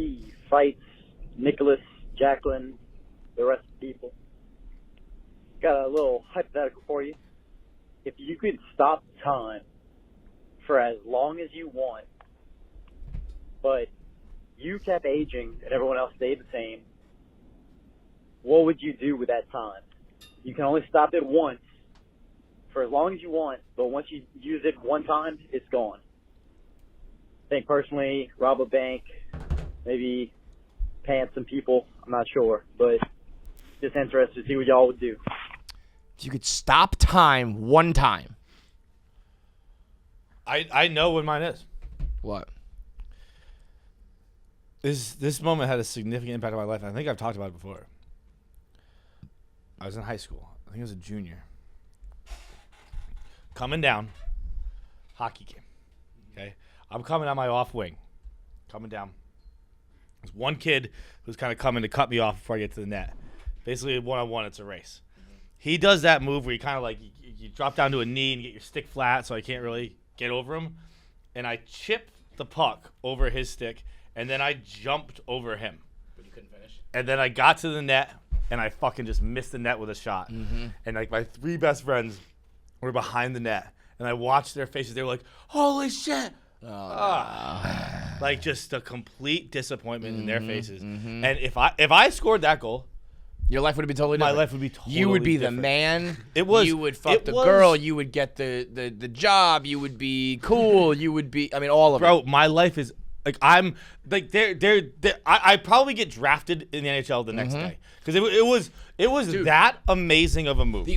KFC fights Nicholas, Jacqueline, the rest of the people. Got a little hypothetical for you. If you could stop time for as long as you want, but you kept aging and everyone else stayed the same, what would you do with that time? You can only stop it once for as long as you want, but once you use it one time, it's gone. I think personally, rob a bank, maybe pant some people, I'm not sure, but just interested to see what y'all would do. If you could stop time one time. I know what mine is. What? This moment had a significant impact on my life. I think I've talked about it before. I was in high school. I think I was a junior. Coming down, hockey game. Okay, I'm coming on my off wing. Coming down. There's one kid who's kind of coming to cut me off before I get to the net. Basically, one-on-one, it's a race. He does that move where you kind of like you drop down to a knee and get your stick flat, so I can't really get over him. And I chipped the puck over his stick, and then I jumped over him. But you couldn't finish. And then I got to the net, and I fucking just missed the net with a shot. Mm-hmm. And like my three best friends were behind the net, and I watched their faces. They were like, "Holy shit!" Like just a complete disappointment in their faces. Mm-hmm. And if I scored that goal, your life would be totally different. my life would be totally You would be different. the man. It was. You would fuck the girl. You would get the job. You would be cool. You would be. I mean, all of it. Bro, my life is like I'm like I probably get drafted in the NHL the next day because it was Dude, that amazing of a move.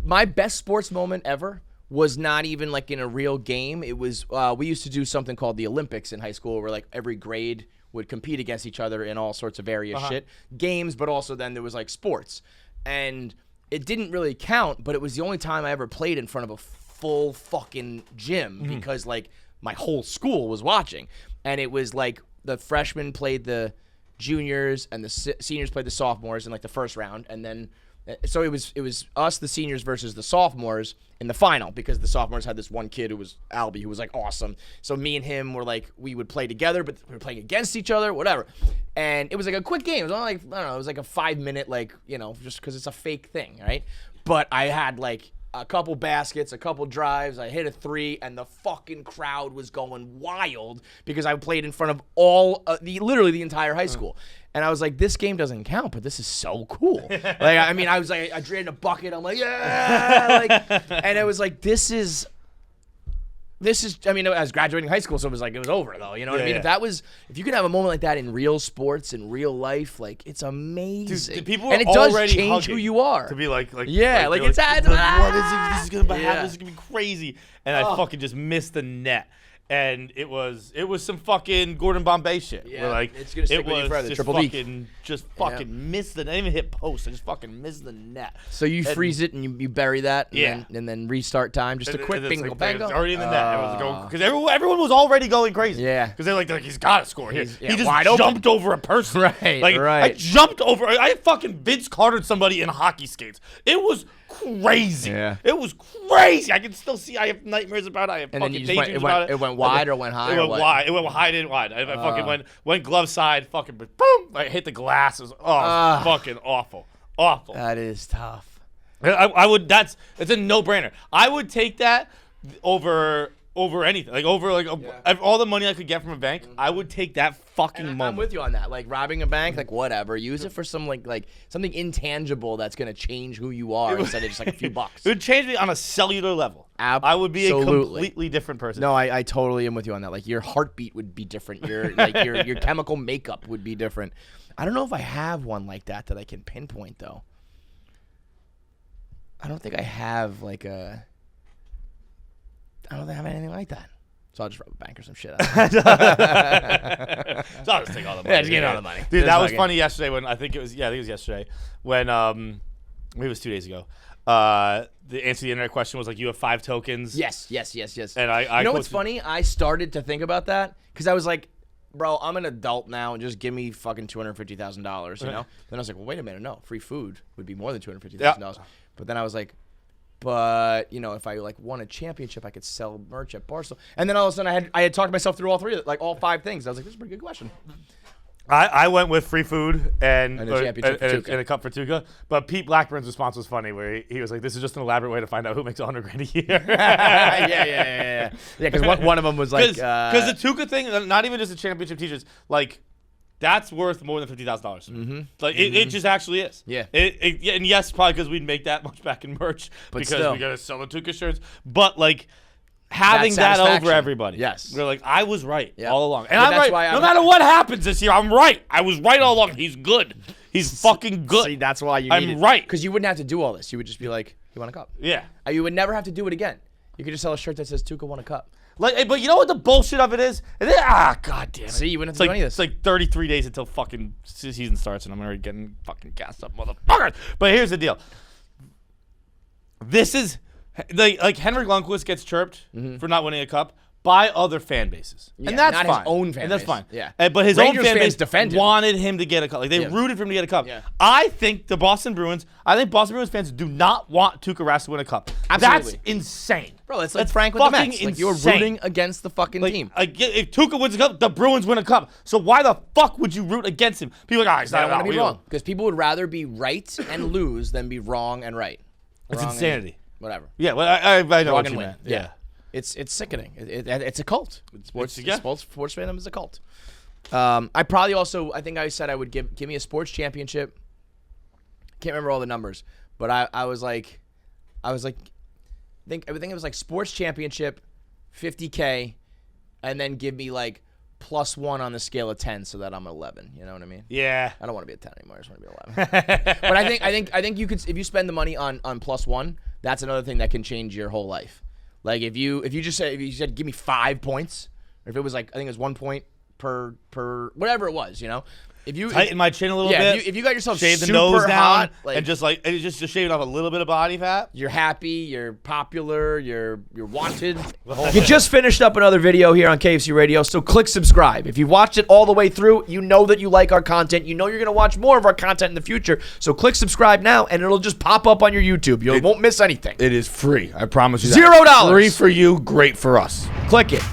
My best sports moment ever was not even like in a real game. It was we used to do something called the Olympics in high school where like every grade would compete against each other in all sorts of various shit games, but also then there was like sports, and it didn't really count, but it was the only time I ever played in front of a full fucking gym because like my whole school was watching, and it was like the freshmen played the juniors and the seniors played the sophomores in like the first round, and then so it was us, the seniors, versus the sophomores in the final because the sophomores had this one kid who was Albie who was like awesome. So me and him were like we would play together, but we were playing against each other, whatever. And it was like a quick game. It was only like I don't know, it was like a 5-minute like just because it's a fake thing, right? But I had like a couple baskets, a couple drives. I hit a 3, and the fucking crowd was going wild because I played in front of all literally the entire high school. And I was like, this game doesn't count, but this is so cool. Like, I mean, I was like, I drained a bucket. I'm like, yeah, like, and it was like, this is. I mean, I was graduating high school, so it was like it was over though. You know what I mean? Yeah. If you could have a moment like that in real sports, in real life, like it's amazing. Dude, people and it were does already change who hugging you are. to be like yeah, like it's what is it? This is gonna happen. This is gonna be crazy. And I fucking just missed the net. And it was some fucking Gordon Bombay shit. Yeah, where like it's gonna stick with you forever. Just Triple fucking, just fucking missed the net. I didn't even hit post. I just fucking missed the net. So you freeze it and you bury that, and, Yeah. then restart time. Just a quick And it's bingo like, bango. It's already in the net. Because everyone was already going crazy. Yeah. Because they're like he's got to score here. Yeah, He just wide open. jumped over a person. Right, Like right. I jumped over. I fucking Vince Cartered somebody in hockey skates. It was crazy. Yeah. It was crazy. I can still see. I have nightmares about it. I have And then fucking you just daydreams about it. It went wide or went high. It or went what? wide. It went high and wide. I fucking went glove side. Fucking boom. I hit the glass. It was fucking awful. Awful. That is tough. I would. It's a no-brainer. I would take that over anything. Like over all the money I could get from a bank. I would take that fucking moment. I'm with you on that. Like robbing a bank, like whatever. Use it for some like something intangible that's gonna change who you are instead of just like a few bucks. It would change me on a cellular level. I would be a completely different person. No, I totally am with you on that. Like your heartbeat would be different. Your chemical makeup would be different. I don't know if I have one like that I can pinpoint though. I don't think I have like a. I don't think I have anything like that. So I'll just rob a bank or some shit. So I'll just take all the money. Yeah, just get all the money. Dude, that was funny yesterday when I think it was yesterday when maybe it was 2 days ago. The answer to the internet question was like, you have 5 tokens. Yes. And I you know what's funny? I started to think about that because I was like, bro, I'm an adult now and just give me fucking $250,000, you know? Then I was like, well, wait a minute, no, free food would be more than $250,000. Yeah. But then I was like, but if I like won a championship, I could sell merch at Barstool. And then all of a sudden I had talked myself through all 5 things. I was like, this is a pretty good question. I went with free food and a championship for Tuca. and a cup for Tuca. But Pete Blackburn's response was funny, where he was like, "This is just an elaborate way to find out who makes $100,000 a year." Yeah. Because one of them was like, because the Tuca thing, not even just the championship teachers, like that's worth more than $50,000. Mm-hmm. Like it just actually is. Yeah. And yes, probably because we'd make that much back in merch because still. we gotta sell the Tuca shirts. But like. Having that over everybody. Yes. We're like, I was right all along. And But I'm right. No matter what happens this year, I'm right. I was right all along. He's good. He's fucking good. See, that's why I'm right. Because you wouldn't have to do all this. You would just be like, you want a cup? Yeah. You would never have to do it again. You could just sell a shirt that says Tuca won a cup. Like, but you know what the bullshit of it is? And then, god damn it. See, you wouldn't have to do any of this. It's like 33 days until fucking season starts, and I'm already getting fucking gassed up, motherfuckers. But here's the deal. This is... Like Henrik Lundqvist gets chirped for not winning a cup by other fan bases, and that's not fine. his own fan and that's base. fine. Yeah, but his Rangers own fan fans base defended wanted him to get a cup. Like they rooted for him to get a cup. Yeah. I think Boston Bruins fans do not want Tuukka Rask to win a cup. Absolutely. That's insane, bro. It's like Frank with the Mets. Like you're insane. rooting against the fucking team. If Tuukka wins a cup, the Bruins win a cup. So why the fuck would you root against him? People are like, I don't want to be wrong because people would rather be right and lose than be wrong and right. It's insanity. Whatever. Yeah, well, I know what you meant. Yeah. It's sickening. It's a cult. Sports fandom is a cult. I probably also, I think I said I would give me a sports championship. Can't remember all the numbers, but I was like, I think it was like sports championship, $50K, and then give me like +1 on the scale of 10 so that I'm 11. You know what I mean? Yeah. I don't want to be a 10 anymore. I just want to be 11. But I think you could, if you spend the money on +1, that's another thing that can change your whole life. Like if you said give me 5 points, or if it was like I think it was 1 point per whatever it was, you know. If you tighten my chin a little bit, if you got yourself shave the super nose down, hot, like, and just shaving off a little bit of body fat, you're happy, you're popular, you're wanted. You just finished up another video here on KFC Radio, so click subscribe. If you watched it all the way through, you know that you like our content. You know you're gonna watch more of our content in the future. So click subscribe now, and it'll just pop up on your YouTube. You won't miss anything. It is free. I promise you. $0. Free for you, great for us. Click it.